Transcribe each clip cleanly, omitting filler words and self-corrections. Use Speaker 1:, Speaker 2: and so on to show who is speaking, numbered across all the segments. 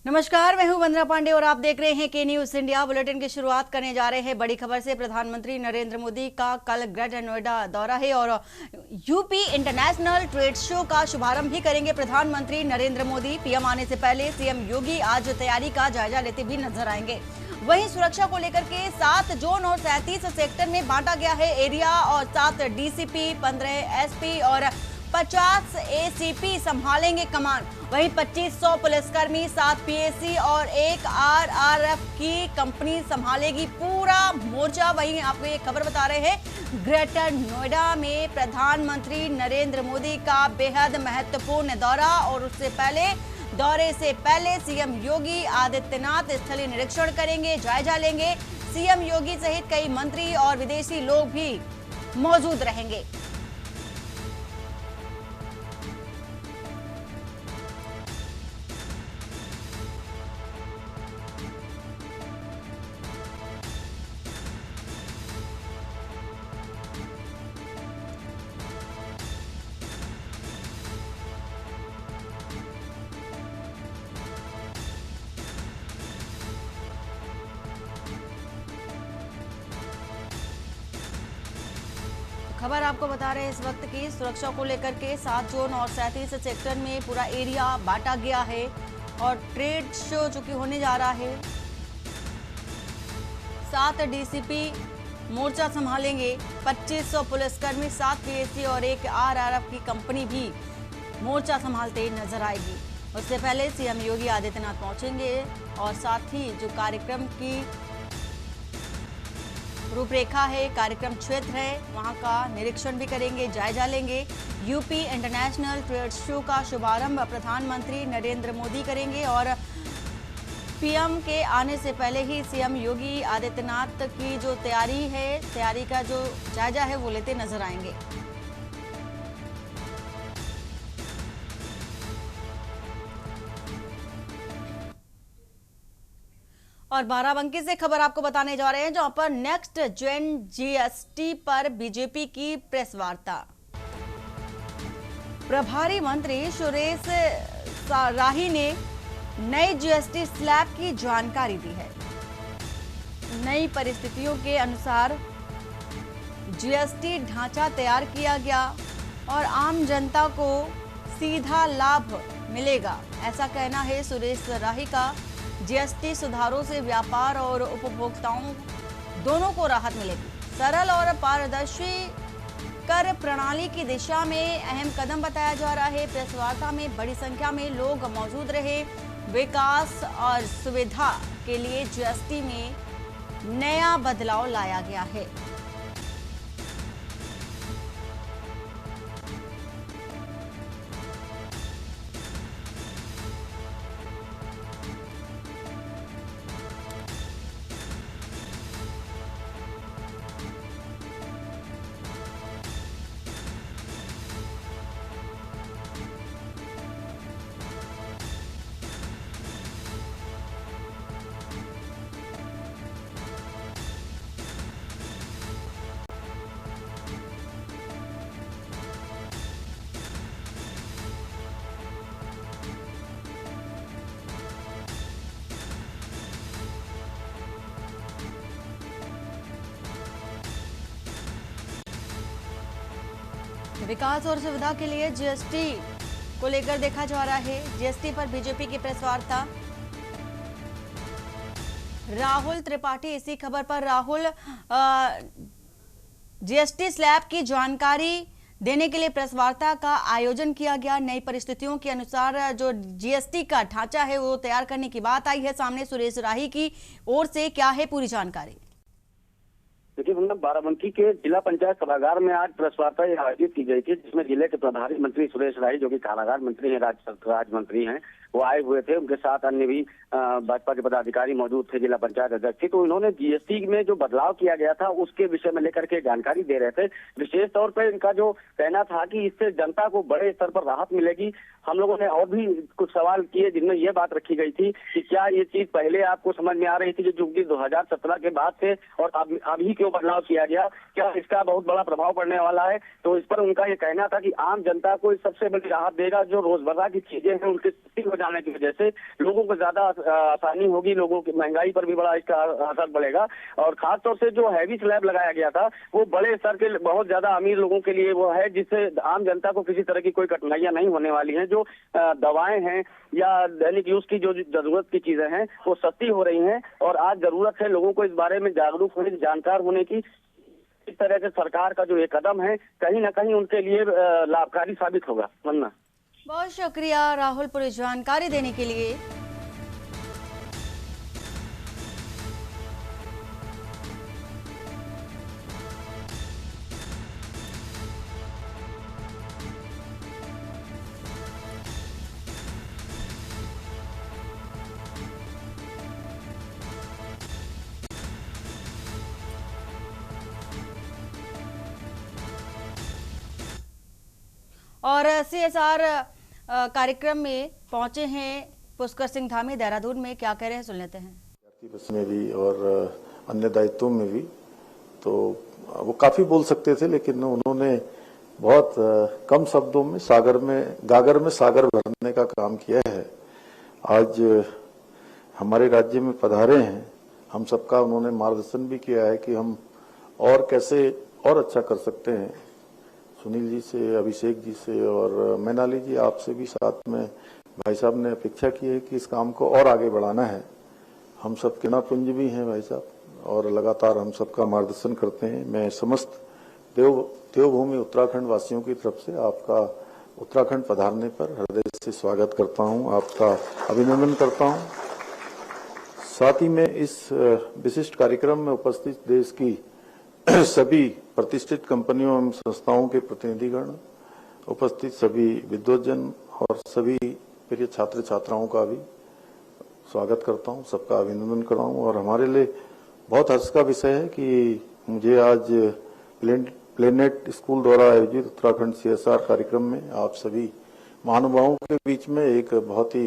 Speaker 1: नमस्कार, मैं हूं वंदना पांडे और आप देख रहे हैं के न्यूज इंडिया। बुलेटिन की शुरुआत करने जा रहे हैं बड़ी खबर से। प्रधानमंत्री नरेंद्र मोदी का कल ग्रेटर नोएडा दौरा है और यूपी इंटरनेशनल ट्रेड शो का शुभारंभ भी करेंगे प्रधानमंत्री नरेंद्र मोदी। पीएम आने से पहले सीएम योगी आज तैयारी का जायजा लेते भी नजर आएंगे। वहीं सुरक्षा को लेकर के 7 जोन और 37 सेक्टर में बांटा गया है एरिया और 7 डीसीपी, 15 एसपी और 50 एसीपी संभालेंगे कमान। वहीं 2500 पुलिसकर्मी, 7 पीएसी और 1 आरआरएफ की कंपनी संभालेगी पूरा मोर्चा। वहीं आपको ये खबर बता रहे हैं, ग्रेटर नोएडा में प्रधानमंत्री नरेंद्र मोदी का बेहद महत्वपूर्ण दौरा और उससे पहले दौरे से पहले सीएम योगी आदित्यनाथ स्थलीय निरीक्षण करेंगे, जायजा लेंगे। सीएम योगी सहित कई मंत्री और विदेशी लोग भी मौजूद रहेंगे। खबर आपको बता रहे हैं इस वक्त की सुरक्षा को लेकर के 7 जोन और 37 सेक्टर में पूरा एरिया बांटा गया है और ट्रेड शो जो कि होने जा रहा है। 7 डीसीपी मोर्चा संभालेंगे, 2500 पुलिसकर्मी, 7 पीएसी और 1 आरआरएफ की कंपनी भी मोर्चा संभालते नजर आएगी। उससे पहले सीएम योगी आदित्यनाथ पहुंचेंगे और साथ ही जो कार्यक्रम की रूपरेखा है, कार्यक्रम क्षेत्र है, वहां का निरीक्षण भी करेंगे, जायजा लेंगे। यूपी इंटरनेशनल ट्रेड शो का शुभारंभ प्रधानमंत्री नरेंद्र मोदी करेंगे और पीएम के आने से पहले ही सीएम योगी आदित्यनाथ की जो तैयारी का जो जायजा है वो लेते नजर आएंगे। और बाराबंकी से खबर आपको बताने जा रहे हैं, जहां पर नेक्स्ट जेन जीएसटी पर बीजेपी की प्रेस वार्ता। प्रभारी मंत्री सुरेश राही ने नई जीएसटी स्लैब की जानकारी दी है। नई परिस्थितियों के अनुसार जीएसटी ढांचा तैयार किया गया और आम जनता को सीधा लाभ मिलेगा, ऐसा कहना है सुरेश राही का। जीएसटी सुधारों से व्यापार और उपभोक्ताओं दोनों को राहत मिलेगी। सरल और पारदर्शी कर प्रणाली की दिशा में अहम कदम बताया जा रहा है। प्रेस वार्ता में बड़ी संख्या में लोग मौजूद रहे। विकास और सुविधा के लिए जीएसटी में नया बदलाव लाया गया है। विकास और सुविधा के लिए जीएसटी को लेकर देखा जा रहा है। जीएसटी पर बीजेपी की प्रेस वार्ता। राहुल त्रिपाठी इसी खबर पर राहुल, जीएसटी स्लैब की जानकारी देने के लिए प्रेस वार्ता का आयोजन किया गया। नई परिस्थितियों के अनुसार जो जीएसटी का ढांचा है वो तैयार करने की बात आई है सामने। सुरेश राही की ओर से क्या है पूरी जानकारी?
Speaker 2: देखिए वंदना, बाराबंकी के जिला पंचायत सभागार में आज प्रेस वार्ता आयोजित की गई थी, जिसमें जिले के प्रभारी मंत्री सुरेश राही, जो कि कारागार मंत्री हैं, राज्य मंत्री हैं, वो आए हुए थे। उनके साथ अन्य भी भाजपा के पदाधिकारी मौजूद थे, जिला पंचायत अध्यक्ष थे। तो इन्होंने जीएसटी में जो बदलाव किया गया था उसके विषय में लेकर के जानकारी दे रहे थे। विशेष तौर पर इनका जो कहना था कि इससे जनता को बड़े स्तर पर राहत मिलेगी। हम लोगों ने और भी कुछ सवाल किए, जिनमें यह बात रखी गई थी कि क्या ये चीज पहले आपको समझ में आ रही थी, जो कि 2017 के बाद से, और अभी क्यों बदलाव किया गया, क्या इसका बहुत बड़ा प्रभाव पड़ने वाला है? तो इस पर उनका ये कहना था कि आम जनता को सबसे बड़ी राहत देगा, जो रोजमर्रा की चीजें हैं उनकी सस्ती हो डालने की वजह से लोगों को ज्यादा आसानी होगी, लोगों की महंगाई पर भी बड़ा इसका असर पड़ेगा। और खासतौर से जो हैवी स्लैब लगाया गया था वो बड़े स्तर के बहुत ज्यादा अमीर लोगों के लिए वो है, जिससे आम जनता को किसी तरह की कोई कठिनाइयां नहीं होने वाली हैं। जो दवाएं हैं या दैनिक यूज की जो जरूरत की चीजें हैं वो सस्ती हो रही हैं। और आज जरूरत है लोगों को इस बारे में जागरूक होने, जानकार होने की। इस तरह से सरकार का जो ये कदम है कहीं ना कहीं उनके लिए लाभकारी साबित होगा। वरना
Speaker 1: बहुत शुक्रिया राहुल पूरी जानकारी देने के लिए। और CSR कार्यक्रम में पहुंचे हैं पुष्कर सिंह धामी देहरादून में, क्या कह रहे हैं सुन लेते हैं।
Speaker 3: बस में भी और अन्य दायित्वों में भी तो वो काफी बोल सकते थे, लेकिन उन्होंने बहुत कम शब्दों में गागर में सागर भरने का काम किया है। आज हमारे राज्य में पधारे हैं, हम सबका उन्होंने मार्गदर्शन भी किया है कि हम और कैसे और अच्छा कर सकते हैं। सुनील जी से, अभिषेक जी से और मैनाली जी आपसे भी साथ में भाई साहब ने अपेक्षा की है कि इस काम को और आगे बढ़ाना है। हम सब किनापुंज भी हैं भाई साहब, और लगातार हम सबका मार्गदर्शन करते हैं। मैं समस्त देवभूमि उत्तराखंड वासियों की तरफ से आपका उत्तराखंड पधारने पर हृदय से स्वागत करता हूं, आपका अभिनंदन करता हूं। साथ ही में इस विशिष्ट कार्यक्रम में उपस्थित देश की सभी प्रतिष्ठित कंपनियों एवं संस्थाओं के प्रतिनिधिगण, उपस्थित सभी विद्वज्जन और सभी प्रिय छात्र छात्राओं का भी स्वागत करता हूं, सबका अभिनंदन करता हूं। और हमारे लिए बहुत हर्ष का विषय है कि मुझे आज प्लेनेट स्कूल द्वारा आयोजित उत्तराखंड CSR कार्यक्रम में आप सभी महानुभावों के बीच में एक बहुत ही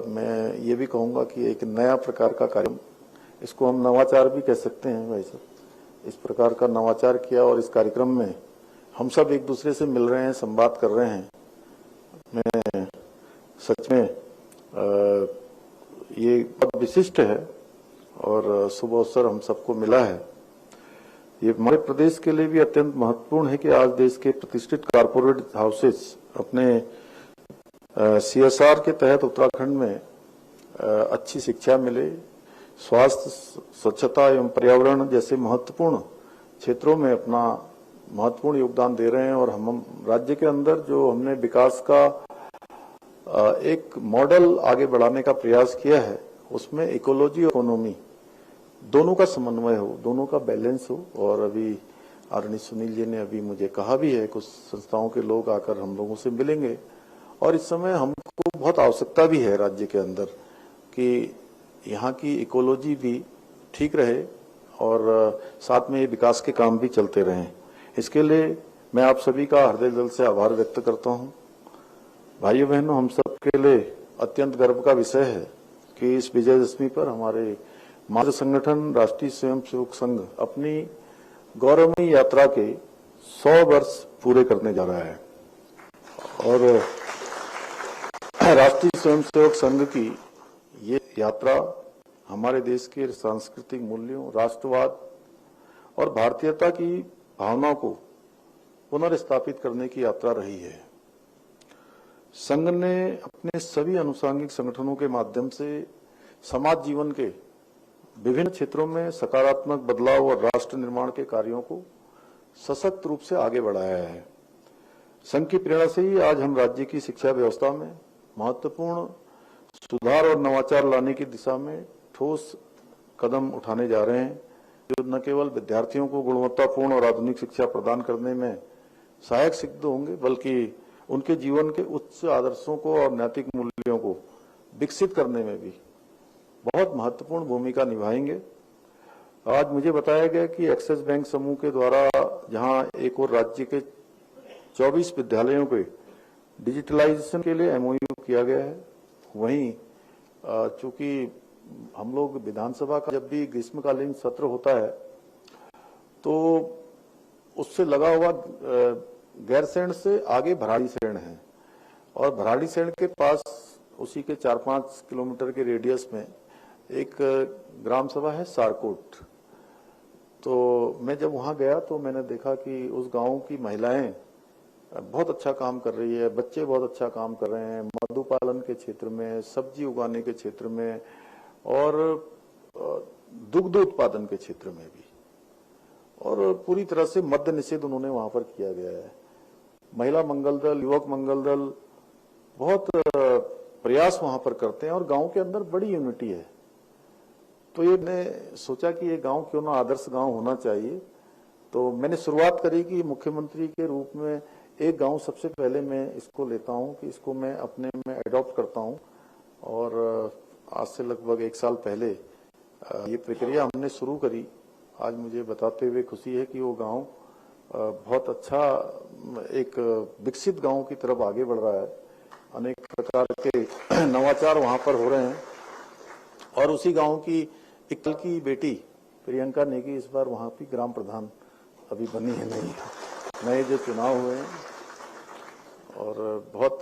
Speaker 3: मैं ये भी कहूंगा कि एक नया प्रकार का कार्यक्रम, इसको हम नवाचार भी कह सकते हैं भाई साहब, इस प्रकार का नवाचार किया। और इस कार्यक्रम में हम सब एक दूसरे से मिल रहे हैं, संवाद कर रहे हैं। मैं सच में ये बहुत विशिष्ट है और शुभ अवसर हम सबको मिला है। ये हमारे प्रदेश के लिए भी अत्यंत महत्वपूर्ण है कि आज देश के प्रतिष्ठित कारपोरेट हाउसेस अपने CSR के तहत उत्तराखंड में अच्छी शिक्षा मिले, स्वास्थ्य, स्वच्छता एवं पर्यावरण जैसे महत्वपूर्ण क्षेत्रों में अपना महत्वपूर्ण योगदान दे रहे हैं। और हम राज्य के अंदर जो हमने विकास का एक मॉडल आगे बढ़ाने का प्रयास किया है, उसमें इकोलॉजी और इकोनॉमी दोनों का समन्वय हो, दोनों का बैलेंस हो। और अभी आदरणीय सुनील जी ने अभी मुझे कहा भी है, कुछ संस्थाओं के लोग आकर हम लोगों से मिलेंगे। और इस समय हमको बहुत आवश्यकता भी है राज्य के अंदर कि यहाँ की इकोलॉजी भी ठीक रहे और साथ में ये विकास के काम भी चलते रहें। इसके लिए मैं आप सभी का हृदय दिल से आभार व्यक्त करता हूँ। भाइयों बहनों, हम सब के लिए अत्यंत गर्व का विषय है कि इस विजयदशमी पर हमारे मातृ संगठन राष्ट्रीय स्वयंसेवक संघ अपनी गौरवमयी यात्रा के 100 वर्ष पूरे करने जा रहा है। और राष्ट्रीय स्वयंसेवक संघ की ये यात्रा हमारे देश के सांस्कृतिक मूल्यों, राष्ट्रवाद और भारतीयता की भावना को पुनर्स्थापित करने की यात्रा रही है। संघ ने अपने सभी अनुषंगिक संगठनों के माध्यम से समाज जीवन के विभिन्न क्षेत्रों में सकारात्मक बदलाव और राष्ट्र निर्माण के कार्यों को सशक्त रूप से आगे बढ़ाया है। संघ की प्रेरणा से ही आज हम राज्य की शिक्षा व्यवस्था में महत्वपूर्ण सुधार और नवाचार लाने की दिशा में ठोस कदम उठाने जा रहे हैं, जो न केवल विद्यार्थियों को गुणवत्तापूर्ण और आधुनिक शिक्षा प्रदान करने में सहायक सिद्ध होंगे, बल्कि उनके जीवन के उच्च आदर्शों को और नैतिक मूल्यों को विकसित करने में भी बहुत महत्वपूर्ण भूमिका निभाएंगे। आज मुझे बताया गया कि एक्सिस बैंक समूह के द्वारा जहां एक और राज्य के 24 विद्यालयों के डिजिटलाइजेशन के लिए MOU किया गया है, वहीं चूंकि हम लोग विधानसभा का जब भी ग्रीष्मकालीन सत्र होता है तो उससे लगा हुआ गैरसैंण से आगे भराड़ीसैंण है, और भराड़ीसैंण के पास उसी के 4-5 किलोमीटर के रेडियस में एक ग्राम सभा है सारकोट। तो मैं जब वहां गया तो मैंने देखा कि उस गांव की महिलाएं बहुत अच्छा काम कर रही है, बच्चे बहुत अच्छा काम कर रहे हैं मधु पालन के क्षेत्र में, सब्जी उगाने के क्षेत्र में और दुग्ध उत्पादन के क्षेत्र में भी। और पूरी तरह से मद्य निषेध उन्होंने वहां पर किया गया है। महिला मंगल दल, युवक मंगल दल बहुत प्रयास वहां पर करते हैं और गांव के अंदर बड़ी यूनिटी है। तो ये मैंने सोचा कि ये गांव क्यों ना आदर्श गांव होना चाहिए। तो मैंने शुरुआत करी कि मुख्यमंत्री के रूप में एक गांव सबसे पहले मैं इसको लेता हूं कि इसको मैं अपने में एडॉप्ट करता हूं। और आज से लगभग 1 साल पहले ये प्रक्रिया हमने शुरू करी। आज मुझे बताते हुए खुशी है कि वो गांव बहुत अच्छा एक विकसित गांव की तरफ आगे बढ़ रहा है। अनेक प्रकार के नवाचार वहां पर हो रहे हैं। और उसी गांव की एक कल की बेटी प्रियंका नेगी इस बार वहां की ग्राम प्रधान अभी बनी है। नहीं, नए जो चुनाव हुए हैं और बहुत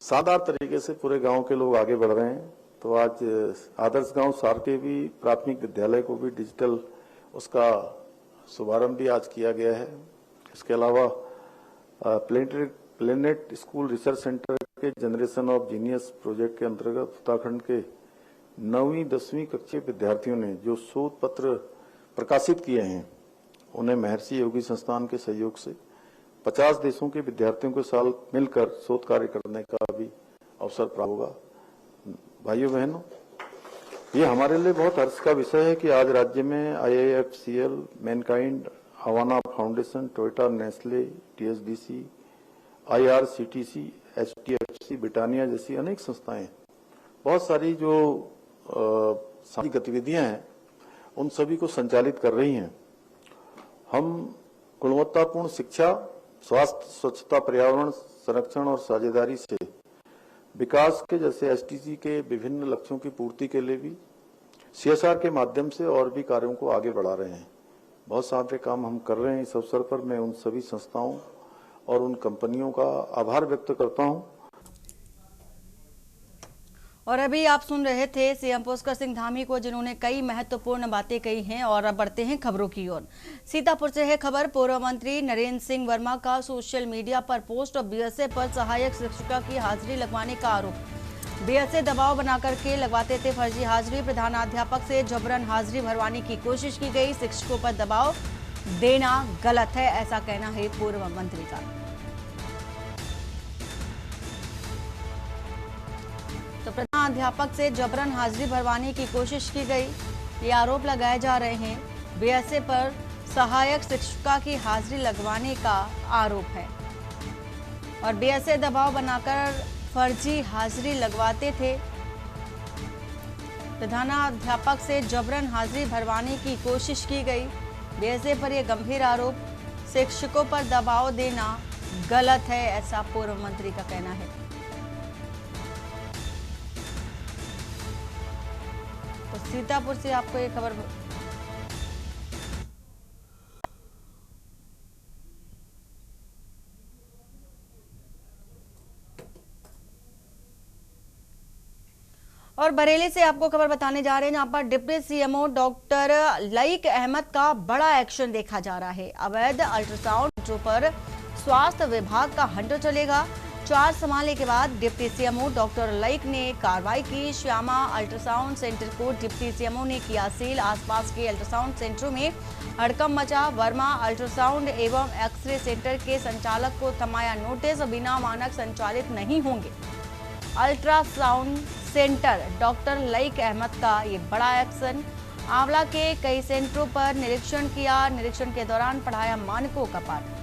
Speaker 3: शानदार तरीके से पूरे गांव के लोग आगे बढ़ रहे हैं। तो आज आदर्श गांव सार के भी प्राथमिक विद्यालय को भी डिजिटल उसका शुभारंभ भी आज किया गया है। इसके अलावा प्लेनेट स्कूल रिसर्च सेंटर के जनरेशन ऑफ जीनियस प्रोजेक्ट के अंतर्गत उत्तराखंड के 9वीं 10वीं कक्षा विद्यार्थियों ने जो शोध पत्र प्रकाशित किए हैं उन्हें महर्षि योगी संस्थान के सहयोग से 50 देशों के विद्यार्थियों के साथ मिलकर शोध कार्य करने का भी अवसर प्राप्त होगा। भाइयों बहनों, ये हमारे लिए बहुत हर्ष का विषय है कि आज राज्य में IIFCL, Mankind, Havana foundation, Toyota, Nestle, TSDC, IRCTC, HDFC, Britannia जैसी अनेक संस्थाएं, बहुत सारी जो सामाजिक गतिविधियां हैं उन सभी को संचालित कर रही हैं। हम गुणवत्तापूर्ण शिक्षा, स्वास्थ्य, स्वच्छता, पर्यावरण संरक्षण और साझेदारी से विकास के जैसे SDG के विभिन्न लक्ष्यों की पूर्ति के लिए भी CSR के माध्यम से और भी कार्यों को आगे बढ़ा रहे हैं। बहुत सारे काम हम कर रहे हैं। इस अवसर पर मैं उन सभी संस्थाओं और उन कंपनियों का आभार व्यक्त करता हूं।
Speaker 1: और अभी आप सुन रहे थे CM पुष्कर सिंह धामी को, जिन्होंने कई महत्वपूर्ण बातें कही हैं। और अब बढ़ते हैं खबरों की ओर। सीतापुर से है खबर। पूर्व मंत्री नरेंद्र सिंह वर्मा का सोशल मीडिया पर पोस्ट और BSA पर सहायक शिक्षिका की हाजिरी लगवाने का आरोप। BSA दबाव बनाकर के लगवाते थे फर्जी हाजिरी। प्रधानाध्यापक से जबरन हाजिरी भरवाने की कोशिश की गई। शिक्षकों पर दबाव देना गलत है, ऐसा कहना है पूर्व मंत्री का। तो प्रधानाध्यापक से जबरन हाजिरी भरवाने की कोशिश की गई, ये आरोप लगाए जा रहे हैं। BSA पर सहायक शिक्षिका की हाजिरी लगवाने का आरोप है और BSA दबाव बनाकर फर्जी हाजिरी लगवाते थे। प्रधानाध्यापक से जबरन हाजिरी भरवाने की कोशिश की गई। BSA पर यह गंभीर आरोप। शिक्षकों पर दबाव देना गलत है, ऐसा पूर्व मंत्री का कहना है। तो सीतापुर से आपको ये खबर और बरेली से आपको खबर बताने जा रहे हैं, जहां पर deputy CMO doctor Laeeq Ahmad का बड़ा एक्शन देखा जा रहा है। अवैध अल्ट्रासाउंड जो पर स्वास्थ्य विभाग का हंटर चलेगा। चार्ज संभालने के बाद डिप्टी CMO डॉक्टर लईक ने कार्रवाई की। श्यामा अल्ट्रासाउंड सेंटर को डिप्टी CMO ने किया सील। आसपास के अल्ट्रासाउंड सेंटरों में हड़कंप मचा। वर्मा अल्ट्रासाउंड एवं एक्सरे सेंटर के संचालक को थमाया नोटिस। बिना मानक संचालित नहीं होंगे ultrasound centre. Doctor Laeeq Ahmad का ये बड़ा एक्शन। आंवला के कई सेंटरों पर निरीक्षण किया। निरीक्षण के दौरान पढ़ाया मानकों का पाठ।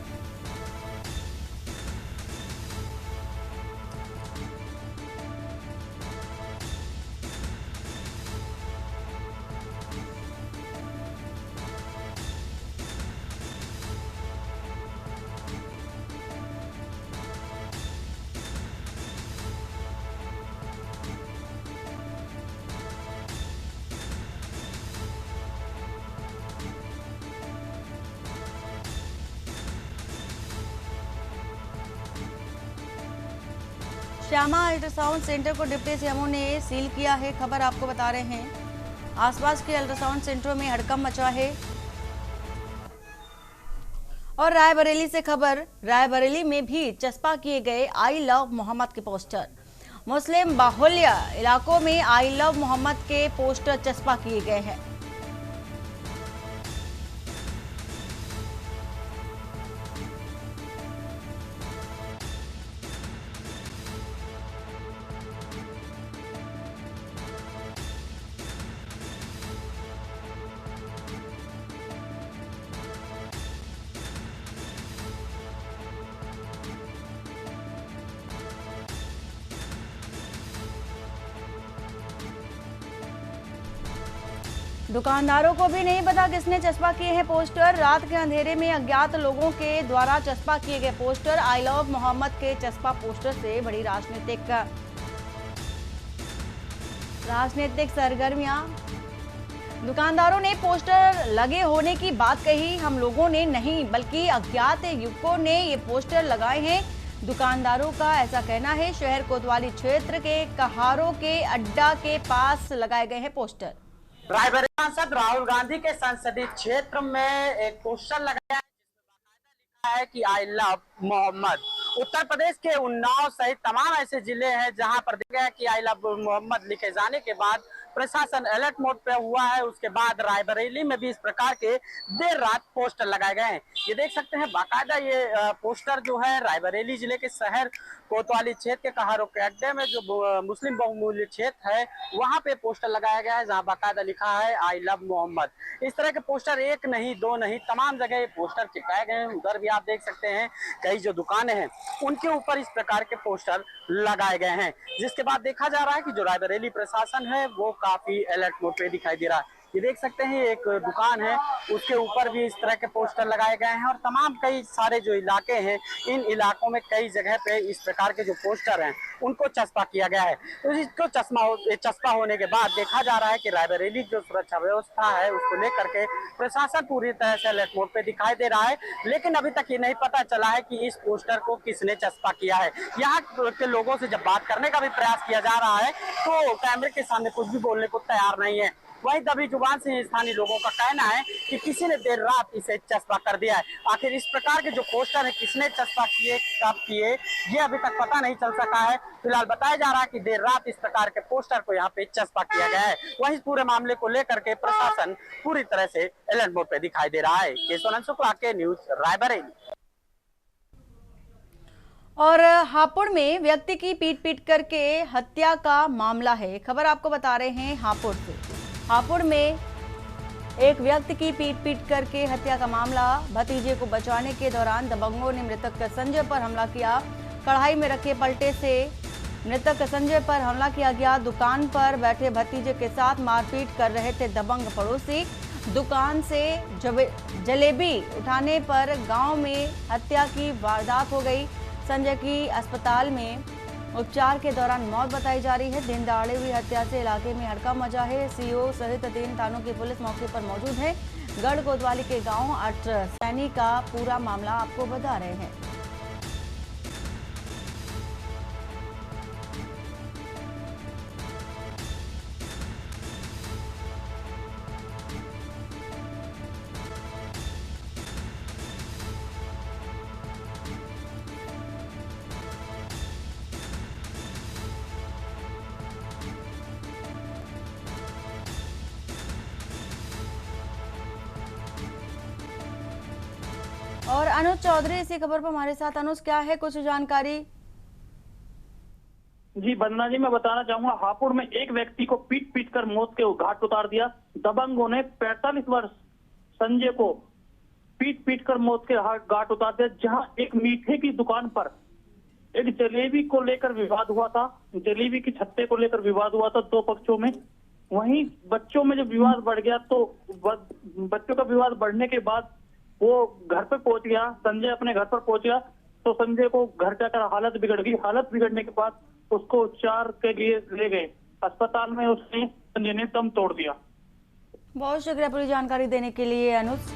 Speaker 1: श्यामा अल्ट्रासाउंड सेंटर को डिप्टी सीएमओ ने सील किया है, खबर आपको बता रहे हैं। आसपास के अल्ट्रासाउंड सेंटरों में हड़कंप मचा है। और रायबरेली से खबर, रायबरेली में भी चस्पा किए गए आई लव मोहम्मद के पोस्टर। मुस्लिम बाहुल्य इलाकों में आई लव मोहम्मद के पोस्टर चस्पा किए गए हैं। दुकानदारों को भी नहीं पता किसने चस्पा किए हैं पोस्टर। रात के अंधेरे में अज्ञात लोगों के द्वारा चस्पा किए गए पोस्टर। आई लव मोहम्मद के चस्पा पोस्टर से बड़ी राजनीतिक सरगर्मियां। दुकानदारों ने पोस्टर लगे होने की बात कही। हम लोगों ने नहीं बल्कि अज्ञात युवकों ने ये पोस्टर लगाए हैं, दुकानदारों का ऐसा कहना है। शहर कोतवाली क्षेत्र के कहारों के अड्डा के पास लगाए गए हैं पोस्टर।
Speaker 4: रायबरेली सांसद राहुल गांधी के संसदीय क्षेत्र में एक पोस्टर लगाया है जिसमें बाकायदा लिखा है कि आई लव मोहम्मद। उत्तर प्रदेश के उन्नाव सहित तमाम ऐसे जिले हैं जहां पर देखा गया कि आई लव मोहम्मद लिखे जाने के बाद प्रशासन अलर्ट मोड पे हुआ है। उसके बाद रायबरेली में भी इस प्रकार के देर रात पोस्टर लगाए गए हैं। ये देख सकते हैं बाकायदा ये पोस्टर जो है रायबरेली जिले के शहर कोतवाली क्षेत्र के कहारों के अड्डे में जो मुस्लिम बहुमूल्य क्षेत्र है वहां पे पोस्टर लगाया गया है, जहां बाकायदा लिखा है आई लव मोहम्मद। इस तरह के पोस्टर एक नहीं दो नहीं तमाम जगह ये पोस्टर चिपकाए गए हैं। उधर भी आप देख सकते हैं कई जो दुकानें हैं उनके ऊपर इस प्रकार के पोस्टर लगाए गए हैं, जिसके बाद देखा जा रहा है कि जो रायबरेली प्रशासन है वो काफी अलर्ट मोड पे दिखाई दे रहा है। ये देख सकते हैं एक दुकान है उसके ऊपर भी इस तरह के पोस्टर लगाए गए हैं और तमाम कई सारे जो इलाके हैं इन इलाकों में कई जगह पे इस प्रकार के जो पोस्टर हैं उनको चस्पा किया गया है। तो इसको चस्पा होने के बाद देखा जा रहा है कि रायबरेली जो सुरक्षा व्यवस्था है उसको लेकर के प्रशासन पूरी तरह से अलर्ट मोड पे दिखाई दे रहा है, लेकिन अभी तक ये नहीं पता चला है कि इस पोस्टर को किसने चस्पा किया है। यहाँ के लोगों से जब बात करने का भी प्रयास किया जा रहा है तो कैमरे के सामने कुछ भी बोलने को तैयार नहीं है। वही दबी जुबान से स्थानीय लोगों का कहना है कि किसी ने देर रात इसे चस्पा कर दिया है। आखिर इस प्रकार के जो पोस्टर है किसने चस्पा किए कब किए ये अभी तक पता नहीं चल सका है। फिलहाल बताया जा रहा है कि देर रात इस प्रकार के पोस्टर को यहाँ पे चस्पा किया गया है। वही पूरे मामले को लेकर के प्रशासन पूरी तरह से अलर्ट मोड पे दिखाई दे रहा है। केशवानंद शुक्ला के न्यूज रायबरेली।
Speaker 1: और हापुड़ में व्यक्ति की पीट करके हत्या का मामला है, खबर आपको बता रहे हैं हापुड़ से। हापुड़ में एक व्यक्ति की पीट करके हत्या का मामला। भतीजे को बचाने के दौरान दबंगों ने मृतक संजय पर हमला किया। कढ़ाई में रखे पलटे से मृतक संजय पर हमला किया गया। दुकान पर बैठे भतीजे के साथ मारपीट कर रहे थे दबंग पड़ोसी। दुकान से जलेबी उठाने पर गांव में हत्या की वारदात हो गई। संजय की अस्पताल में उपचार के दौरान मौत बताई जा रही है। दिन दहाड़े हुई हत्या से इलाके में हड़कंप मचा है। सीओ सहित 3 थानों की पुलिस मौके पर मौजूद है। गढ़ कोतवाली के गांव अटसैनी का पूरा मामला आपको बता रहे हैं। और अनुज चौधरी इसी खबर पर हमारे साथ। अनुज, क्या है कुछ जानकारी?
Speaker 5: जी वंदना जी, मैं बताना चाहूंगा हापुड़ में एक व्यक्ति को पीट कर मौत के घाट उतार दिया। दबंगों ने 45 वर्ष संजय को पीट कर मौत के घाट उतार दिया। जहां एक मीठे की दुकान पर एक जलेबी को लेकर विवाद हुआ था, जलेबी की छत्ते को लेकर विवाद हुआ था 2 पक्षों में। वहीं बच्चों में जब विवाद बढ़ गया तो बच्चों का विवाद बढ़ने के बाद वो घर पे पहुंच गया। संजय अपने घर पर पहुंच गया तो संजय को घर जाकर हालत बिगड़ गई। हालत बिगड़ने के बाद उसको उपचार के लिए ले गए अस्पताल में। उसने संजय ने दम तोड़ दिया।
Speaker 1: बहुत शुक्रिया पूरी जानकारी देने के लिए अनुज।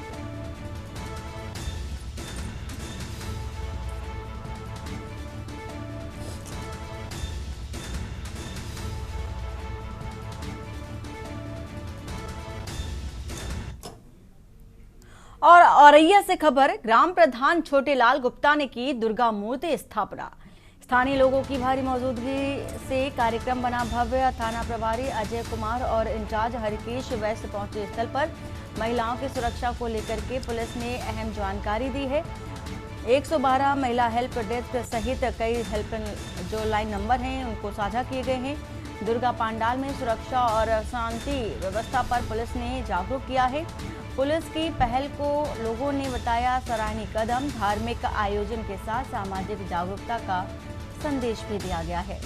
Speaker 1: औरैया से खबर, ग्राम प्रधान छोटेलाल गुप्ता ने की दुर्गा मूर्ति स्थापना। स्थानीय लोगों की भारी मौजूदगी से कार्यक्रम बना भव्य। थाना प्रभारी अजय कुमार और इंचार्ज हरिकेश वैश्य पहुंचे स्थल पर। महिलाओं की सुरक्षा को लेकर के पुलिस ने अहम जानकारी दी है। 112 महिला हेल्प डेस्क सहित कई हेल्प जो लाइन नंबर हैं उनको साझा किए गए हैं। दुर्गा पंडाल में सुरक्षा और शांति व्यवस्था पर पुलिस ने जागरूक किया है। पुलिस की पहल को लोगों ने बताया सराहनीय कदम। धार्मिक आयोजन के साथ सामाजिक जागरूकता का संदेश भी दिया गया है।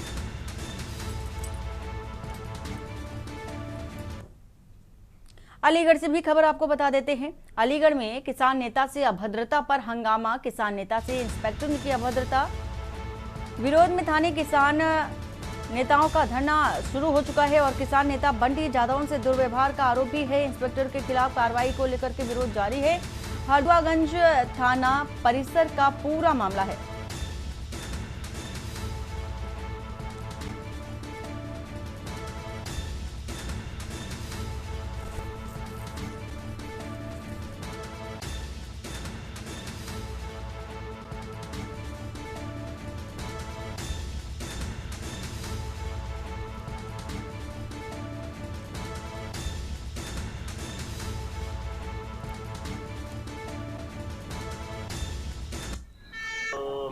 Speaker 1: अलीगढ़ से भी खबर आपको बता देते हैं। अलीगढ़ में किसान नेता से अभद्रता पर हंगामा। किसान नेता से इंस्पेक्टर ने की अभद्रता। विरोध में थाने किसान नेताओं का धरना शुरू हो चुका है और किसान नेता बंटी जादौन से दुर्व्यवहार का आरोप भी है। इंस्पेक्टर के खिलाफ कार्रवाई को लेकर के विरोध जारी है। हरदुआगंज थाना परिसर का पूरा मामला है।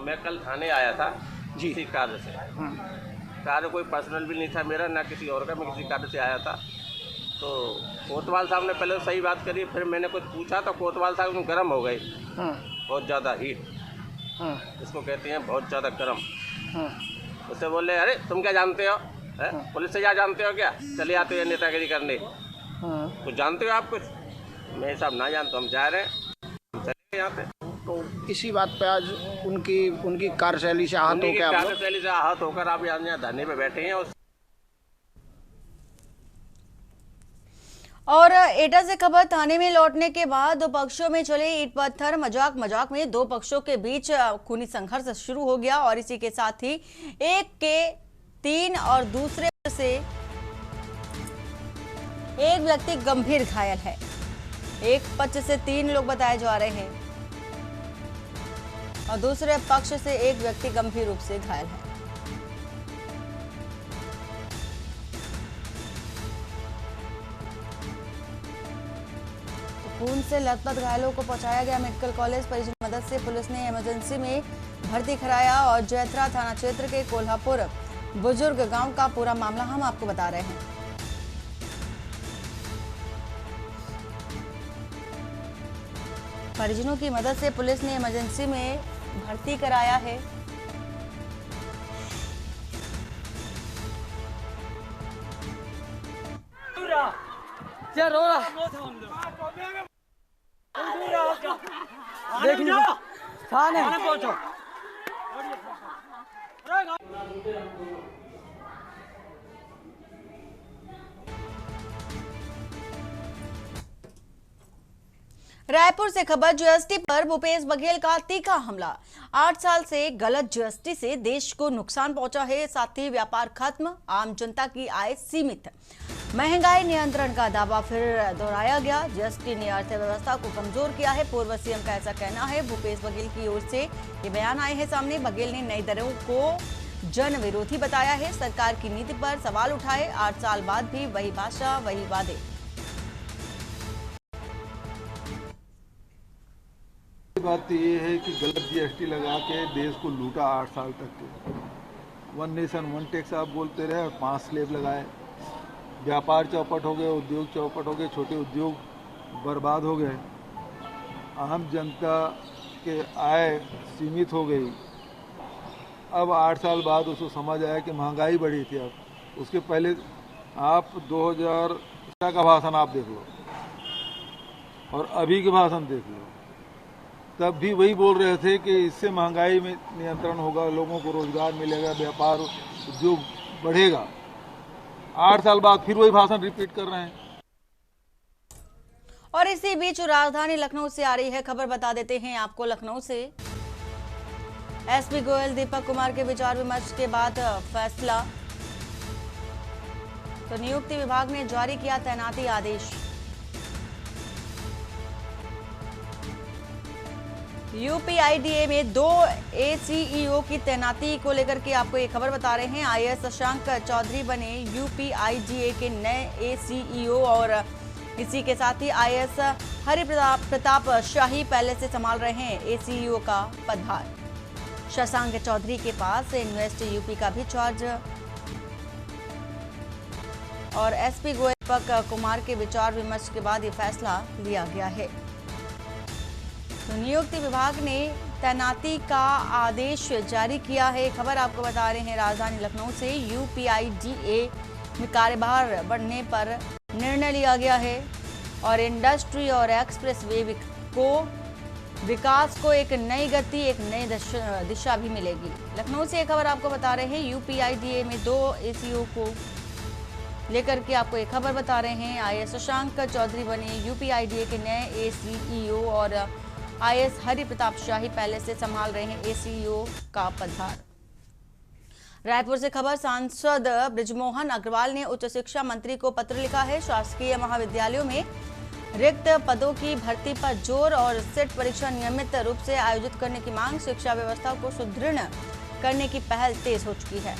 Speaker 6: मैं कल थाने आया था किसी कार्य से। कार्य कोई पर्सनल भी नहीं था मेरा, ना किसी और का। मैं किसी कार्य से आया था तो कोतवाल साहब ने पहले सही बात करी, फिर मैंने कुछ पूछा तो कोतवाल साहब में गर्म हो गए। बहुत ज़्यादा हीट, इसको कहते हैं बहुत ज़्यादा गर्म। उससे बोले अरे तुम क्या जानते हो, पुलिस से क्या जानते हो, क्या चले आते हो नेतागिरी करने, कुछ जानते हो आप कुछ? मैं साहब ना जानता, हम जा रहे हैं, चले यहाँ पे।
Speaker 7: तो इसी बात पे आज उनकी कार्यशैली से आहत होकर
Speaker 6: कार्यशैली से आहत होकर आप यहाँ धरने पे बैठे हैं।
Speaker 1: और एटा से खबर, थाने में लौटने के बाद दो पक्षों में चले ईंट पत्थर। मजाक में दो पक्षों के बीच खूनी संघर्ष शुरू हो गया और इसी के साथ ही एक के 3 और दूसरे से एक व्यक्ति गंभीर घायल है। एक पक्ष से 3 लोग बताए जा रहे हैं और दूसरे पक्ष से एक व्यक्ति गंभीर रूप से घायल है। खून से लथपथ घायलों को पहुंचाया गया मेडिकल कॉलेज। परिजन की मदद से पुलिस ने इमरजेंसी में भर्ती कराया और जैत्रा थाना क्षेत्र के कोल्हापुर बुजुर्ग गांव का पूरा मामला हम आपको बता रहे हैं। परिजनों की मदद से पुलिस ने इमरजेंसी में भर्ती कराया है। रायपुर से खबर, जीएसटी पर भूपेश बघेल का तीखा हमला। 8 साल से गलत जीएसटी से देश को नुकसान पहुंचा है, साथ ही व्यापार खत्म, आम जनता की आय सीमित। महंगाई नियंत्रण का दावा फिर दोहराया गया। जीएसटी ने अर्थव्यवस्था को कमजोर किया है, पूर्व सीएम का ऐसा कहना है। भूपेश बघेल की ओर से ये बयान आए हैं सामने। बघेल ने नई दरों को जन विरोधी बताया है, सरकार की नीति पर सवाल उठाए। 8 साल बाद भी वही भाषा, वही वादे।
Speaker 8: बात तो ये है कि गलत जीएसटी लगा के देश को लूटा 8 साल तक के। 1 नेशन 1 टैक्स आप बोलते रहे और 5 स्लैब लगाए। व्यापार चौपट हो गए, उद्योग चौपट हो गए, छोटे उद्योग बर्बाद हो गए, आम जनता के आय सीमित हो गई। अब 8 साल बाद उसको समझ आया कि महंगाई बढ़ी थी। अब उसके पहले आप 2000 का भाषण आप देख लो और अभी के भाषण देख लो, तब भी वही बोल रहे थे कि इससे महंगाई में नियंत्रण होगा, लोगों को रोजगार मिलेगा, व्यापार उद्योग बढ़ेगा। 8 साल बाद फिर वही भाषण रिपीट कर रहे हैं।
Speaker 1: और इसी बीच राजधानी लखनऊ से आ रही है खबर, बता देते हैं आपको लखनऊ से। एसपी गोयल दीपक कुमार के विचार विमर्श के बाद फैसला। तो नियुक्ति विभाग ने जारी किया तैनाती आदेश। यूपीआईडीए में 2 एसीईओ की तैनाती को लेकर के आपको ये खबर बता रहे हैं। आईएएस शशांक चौधरी बने यूपीआईडीए के नए एसीईओ और इसी के साथ ही आईएएस हरि प्रताप शाही पहले से संभाल रहे हैं एसीईओ का पदभार। शशांक चौधरी के पास इन्वेस्ट यूपी का भी चार्ज और एसपी गोयल दीपक कुमार के विचार विमर्श के बाद ये फैसला लिया गया है। तो नियुक्ति विभाग ने तैनाती का आदेश जारी किया है। खबर आपको बता रहे हैं राजधानी लखनऊ से। यूपीआईडीए में कार्यभार बढ़ने पर निर्णय लिया गया है और इंडस्ट्री और एक्सप्रेस वे को विकास को एक नई गति, एक नई दिशा भी मिलेगी। लखनऊ से ये खबर आपको बता रहे हैं। यूपीआईडीए में 2 एसीईओ को लेकर के आपको एक खबर बता रहे हैं। आईएएस शशांक चौधरी बने यूपीआईडीए के नए एसीईओ और आईएएस हरि प्रताप शाही पहले से संभाल रहे हैं एसीईओ का पदभार। रायपुर से खबर, सांसद बृजमोहन अग्रवाल ने उच्च शिक्षा मंत्री को पत्र लिखा है। शासकीय महाविद्यालयों में रिक्त पदों की भर्ती पर जोर और सेट परीक्षा नियमित रूप से आयोजित करने की मांग, शिक्षा व्यवस्था को सुदृढ़ करने की पहल तेज हो चुकी है।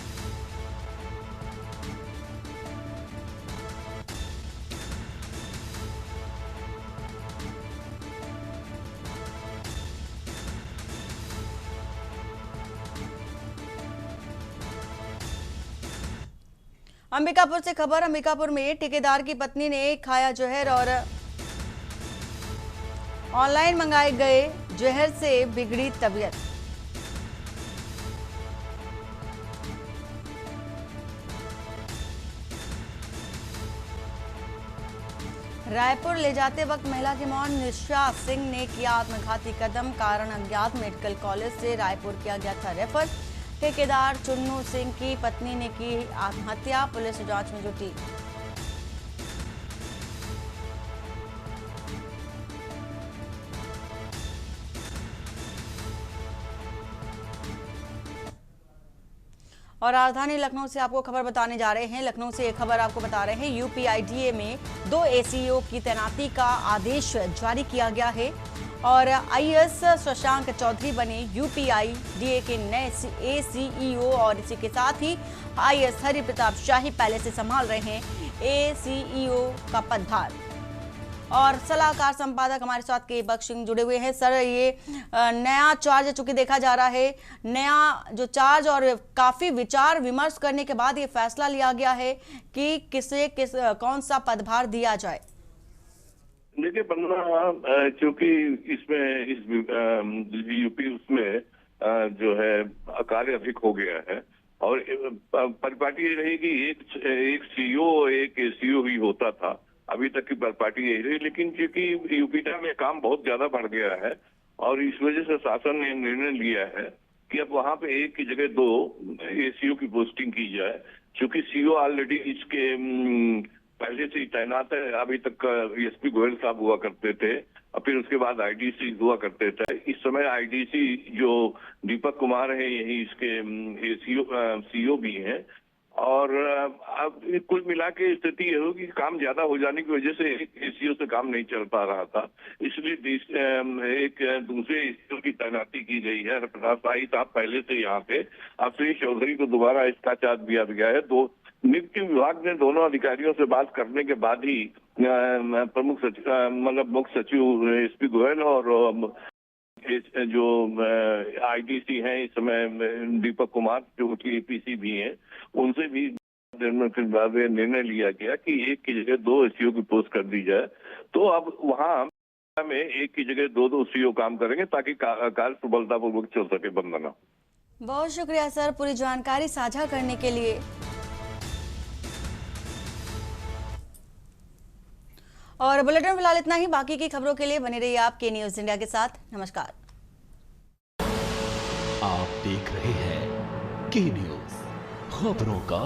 Speaker 1: अंबिकापुर से खबर, अंबिकापुर में ठेकेदार की पत्नी ने खाया जहर और ऑनलाइन मंगाए गए जहर से बिगड़ी तबीयत। रायपुर ले जाते वक्त महिला की मौत, निशा सिंह ने किया आत्मघाती कदम, कारण अज्ञात। मेडिकल कॉलेज से रायपुर किया गया था रेफर। ठेकेदार चुन्नू सिंह की पत्नी ने की आत्महत्या, पुलिस जांच में जुटी। और राजधानी लखनऊ से आपको खबर बताने जा रहे हैं। लखनऊ से एक खबर आपको बता रहे हैं। यूपीआईडीए में 2 एसीईओ की तैनाती का आदेश जारी किया गया है और आईएएस शशांक चौधरी बने यूपीआईडीए के नए एसीईओ और इसी के साथ ही आईएएस हरि प्रताप शाही पहले से संभाल रहे हैं एसीईओ का पदभार। और सलाहकार संपादक हमारे साथ के बख्श सिंह जुड़े हुए हैं। सर, ये नया चार्ज चूंकि देखा जा रहा है, नया जो चार्ज और काफी विचार विमर्श करने के बाद ये फैसला लिया गया है कि कौन सा पदभार दिया जाए।
Speaker 9: देखिए बंदना, चूंकि इसमें इस यूपी उसमें जो है कार्य अधिक हो गया है और परिपाटी ये रही कि एक सीईओ एक एसीईओ ही होता था, अभी तक की परिपाटी यही रही। लेकिन चूंकि यूपीटा में काम बहुत ज्यादा बढ़ गया है और इस वजह से शासन ने निर्णय लिया है कि अब वहां पे एक की जगह 2 एसीईओ की पोस्टिंग की जाए। चूंकि सीईओ ऑलरेडी इसके पहले से ही तैनात है। अभी तक एसपी गोयल साहब हुआ करते थे और फिर उसके बाद आईडीसी हुआ करते थे। इस समय आईडीसी जो दीपक कुमार है यही इसके सीईओ भी हैं और अब कुल मिला के स्थिति ये होगी कि काम ज्यादा हो जाने की वजह से एक एसीईओ से काम नहीं चल पा रहा था, इसलिए एक दूसरे एसीईओ की तैनाती की गई है। प्रताप शाही साहब पहले से यहाँ पे, अब श्री चौधरी को दोबारा इसका चार्ज दिया गया है। नियुक्ति विभाग ने दोनों अधिकारियों से बात करने के बाद ही प्रमुख सचिव मुख्य सचिव एसपी गोयल और जो आईडीसी हैं इस समय दीपक कुमार जो कि एपीसी भी हैं, उनसे भी निर्णय लिया गया कि एक की जगह 2 एसीईओ की पोस्ट कर दी जाए। तो अब वहां में एक की जगह 2 सीईओ काम करेंगे ताकि कार्य सफलतापूर्वक चल सके। बंदना,
Speaker 1: बहुत शुक्रिया सर पूरी जानकारी साझा करने के लिए। और बुलेटिन फिलहाल इतना ही। बाकी की खबरों के लिए बने रहिए आप के न्यूज इंडिया के साथ। नमस्कार।
Speaker 10: आप देख रहे हैं के न्यूज, खबरों का